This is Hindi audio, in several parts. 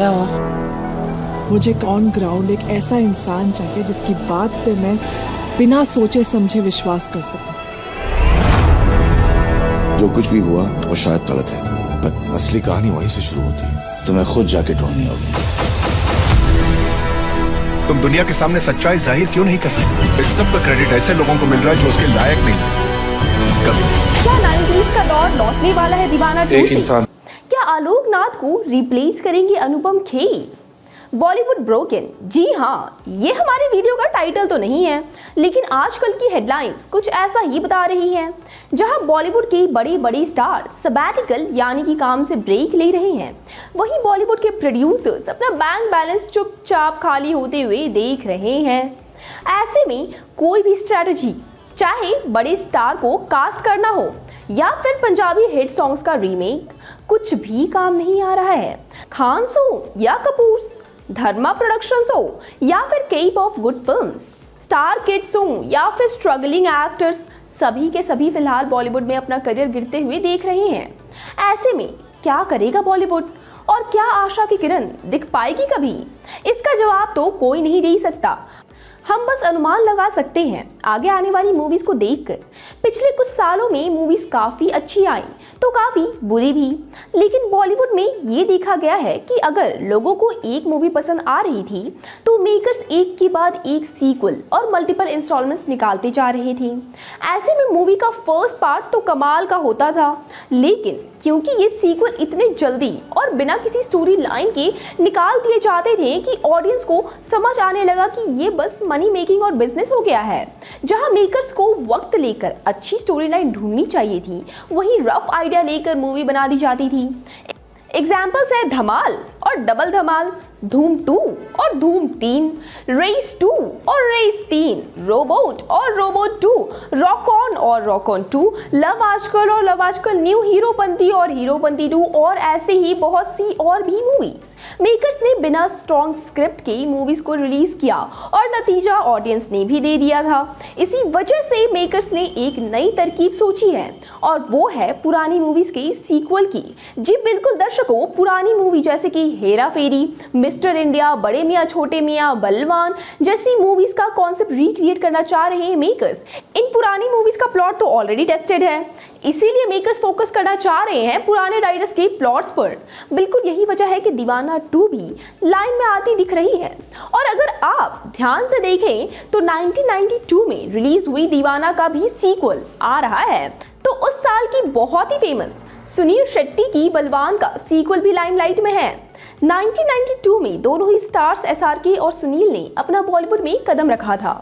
क्या हुआ? मुझे ऑन ग्राउंड एक ऐसा इंसान चाहिए जिसकी बात पे मैं बिना सोचे समझे विश्वास कर सकूं। जो कुछ भी हुआ वो शायद गलत है, पर असली कहानी वहीं से शुरू होती है। तुम्हें खुद जाके ढूंढनी होगी। तुम दुनिया के सामने सच्चाई जाहिर क्यों नहीं करते? इस सब का क्रेडिट ऐसे लोगों को मिल रहा है जो उसके लायक नहीं है। कभी क्या 90s का दौर लौटने वाला है दीवाना 2 एक इंसान क्या आलोक नाथ को रिप्लेस करेंगे अनुपम खेर? बॉलीवुड ब्रोकन, जी हाँ, ये हमारे वीडियो का टाइटल तो नहीं है, लेकिन आजकल की हेडलाइंस कुछ ऐसा ही बता रही हैं। जहां बॉलीवुड के बड़े बड़े स्टार सबैटिकल यानी कि काम से ब्रेक ले रहे हैं, वहीं बॉलीवुड के प्रोड्यूसर्स अपना बैंक बैलेंस चुपचाप खाली होते हुए देख रहे हैं। ऐसे में कोई भी स्ट्रैटेजी, चाहे बड़े स्टार को कास्ट करना हो या फिर पंजाबी हिट सॉन्ग्स का रीमेक, कुछ भी काम नहीं आ रहा है। खान्स हो या कपूर्स, धर्मा प्रोडक्शंस हो या फिर Cape of Good Films, star kids हो या फिर स्ट्रगलिंग एक्टर्स, सभी के सभी फिलहाल बॉलीवुड में अपना करियर गिरते हुए देख रहे हैं। ऐसे में क्या करेगा बॉलीवुड और क्या आशा की किरण दिख पाएगी कभी? इसका जवाब तो कोई नहीं दे सकता। हम बस अनुमान लगा सकते हैं आगे आने वाली मूवीज को देखकर। पिछले कुछ सालों में मूवीज काफी अच्छी आई तो काफी बुरी भी, लेकिन बॉलीवुड में ये देखा गया है कि अगर लोगों को एक मूवी पसंद आ रही थी तो मेकर्स एक के बाद एक सीक्वल और मल्टीपल इंस्टॉलमेंट्स निकालते जा रहे थे। ऐसे में मूवी का फर्स्ट पार्ट तो कमाल का होता था, लेकिन क्योंकि ये सीक्वल इतने जल्दी और बिना किसी स्टोरी लाइन के निकाल दिए जाते थे कि ऑडियंस को समझ आने लगा कि ये बस मनी मेकिंग और बिजनेस हो गया है। जहां मेकर्स को वक्त लेकर अच्छी स्टोरी लाइन ढूंढनी चाहिए थी, वहीं रफ आइडिया लेकर मूवी बना दी जाती थी। एग्जाम्पल्स है धमाल और डबल धमाल, धूम 2 और धूम 3, रेस 2 और रेस 3, रोबोट और रोबोट 2, रॉक ऑन और रॉक ऑन 2, लव आजकल और लव आजकल न्यू, हीरोपंती और हीरोपंती 2 और ऐसे ही बहुत सी और भी मूवीज। मेकर्स ने बिना स्ट्रॉन्ग स्क्रिप्ट के मूवीज को रिलीज किया और नतीजा ऑडियंस ने भी दे दिया था। इसी वजह से मेकर्स ने एक नई तरकीब सोची है और वो है पुरानी मूवीज के सीक्वल की। जी बिल्कुल दर्शकों, पुरानी मूवी जैसे कि हेरा फेरी, मिस्टर इंडिया, बड़े मियाँ छोटे मियाँ, बलवान जैसी मूवीज का कॉन्सेप्ट रिक्रिएट करना चाह रहे हैं मेकर्स। इन पुरानी मूवीज का प्लॉट तो ऑलरेडी टेस्टेड है, इसीलिए मेकर्स फोकस करना चाह रहे हैं पुराने राइटर्स के प्लॉट्स पर। बिल्कुल यही वजह है कि दीवाना 2 भी लाइन में आती दिख रही है। और अगर आप ध्यान से देखें तो 1992 में रिलीज हुई दीवाना का भी सीक्वल आ रहा है, तो उस साल की बहुत ही फेमस सुनील शेट्टी की बलवान का सीक्वल भी लाइमलाइट में है। 1992 में दोनों ही स्टार्स एसआरके और सुनील ने अपना बॉलीवुड में कदम रखा था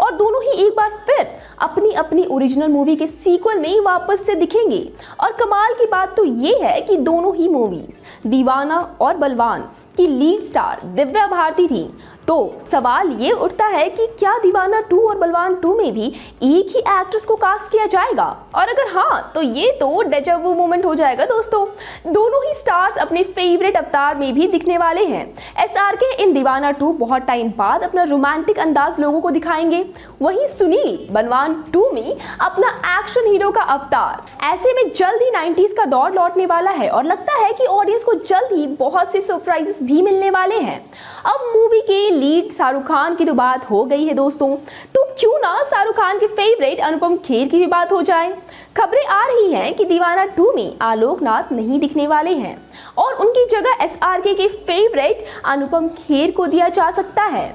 और दोनों ही एक बार फिर अपनी अपनी ओरिजिनल मूवी के सीक्वल में वापस से दिखेंगे। और कमाल की बात तो ये है कि दोनों ही मूवीज दीवाना और बलवान की लीड स्टार दिव्या भारती थी। तो सवाल ये उठता है कि क्या दीवाना 2 और बलवान 2 में भी एक ही एक्ट्रेस को कास्ट किया जाएगा? और अगर हाँ, तो ये तो डेजा वू मोमेंट हो जाएगा दोस्तों। दोनों ही स्टार्स अपने फेवरेट अवतार में भी दिखने वाले हैं। एसआरके इन दीवाना 2 बहुत टाइम बाद अपना रोमांटिक अंदाज लोगों को दिखाएंगे, वहीं सुनील बलवान 2 में अपना एक्शन हीरो का अवतार। ऐसे में जल्द ही 90s का दौर लौटने वाला है और लगता है कि ऑडियंस को जल्द ही बहुत से सरप्राइजेस भी मिलने वाले हैं। अब मूवी के लीड शाहरुख खान की तो बात हो गई है दोस्तों, तो क्यों ना शाहरुख खान के फेवरेट अनुपम खेर की भी बात हो जाए। खबरें आ रही हैं कि दीवाना 2 में आलोक नाथ नहीं दिखने वाले हैं और उनकी जगह एसआरके के फेवरेट अनुपम खेर को दिया जा सकता है।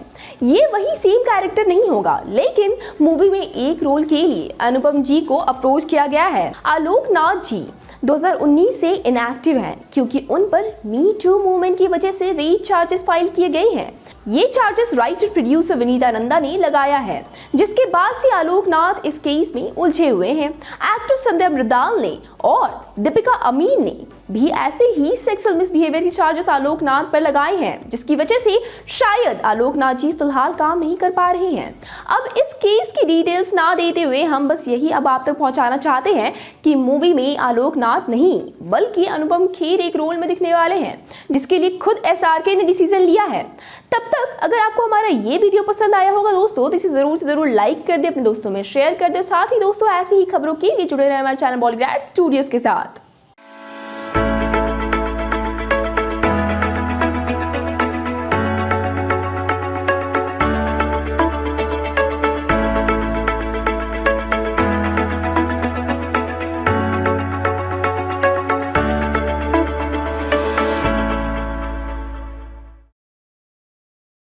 ये वही सेम कैरेक्टर नहीं होगा, लेकिन मूवी में एक रोल के लिए अनुपम जी को अप्रोच किया गया है। आलोक नाथ जी 2019 से इनएक्टिव हैं क्योंकि उन पर मी टू मूवमेंट की वजह से रेप चार्जेस फाइल किए गए हैं। ये charges writer producer Vinita Nanda ने लगाया है, जिसके बाद से आलोक नाथ इस केस में उलझे हुए हैं। एक्टर संध्या मृदाल ने और दीपिका अमीन ने भी ऐसे ही सेक्सुअल मिसबिहेवियर के चार्जेस आलोक नाथ पर लगाए हैं, जिसकी वजह से शायद आलोक नाथ जी फिलहाल काम नहीं कर पा रहे हैं। अब इस केस की डिटेल्स ना देते हुए हम बस यही अब आप तक पहुंचाना चाहते हैं कि मूवी में आलोक नाथ नहीं बल्कि अनुपम खेर एक रोल में दिखने वाले हैं, जिसके लिए खुद एसआरके ने डिसीजन लिया है। तब तक अगर आपको हमारा ये वीडियो पसंद आया होगा दोस्तों, तो इसे जरूर से जरूर लाइक कर दे, अपने दोस्तों में शेयर कर दे। साथ ही दोस्तों ऐसी ही खबरों के लिए जुड़े रहे हमारे चैनल बॉलीग्रैड स्टूडियोज के साथ।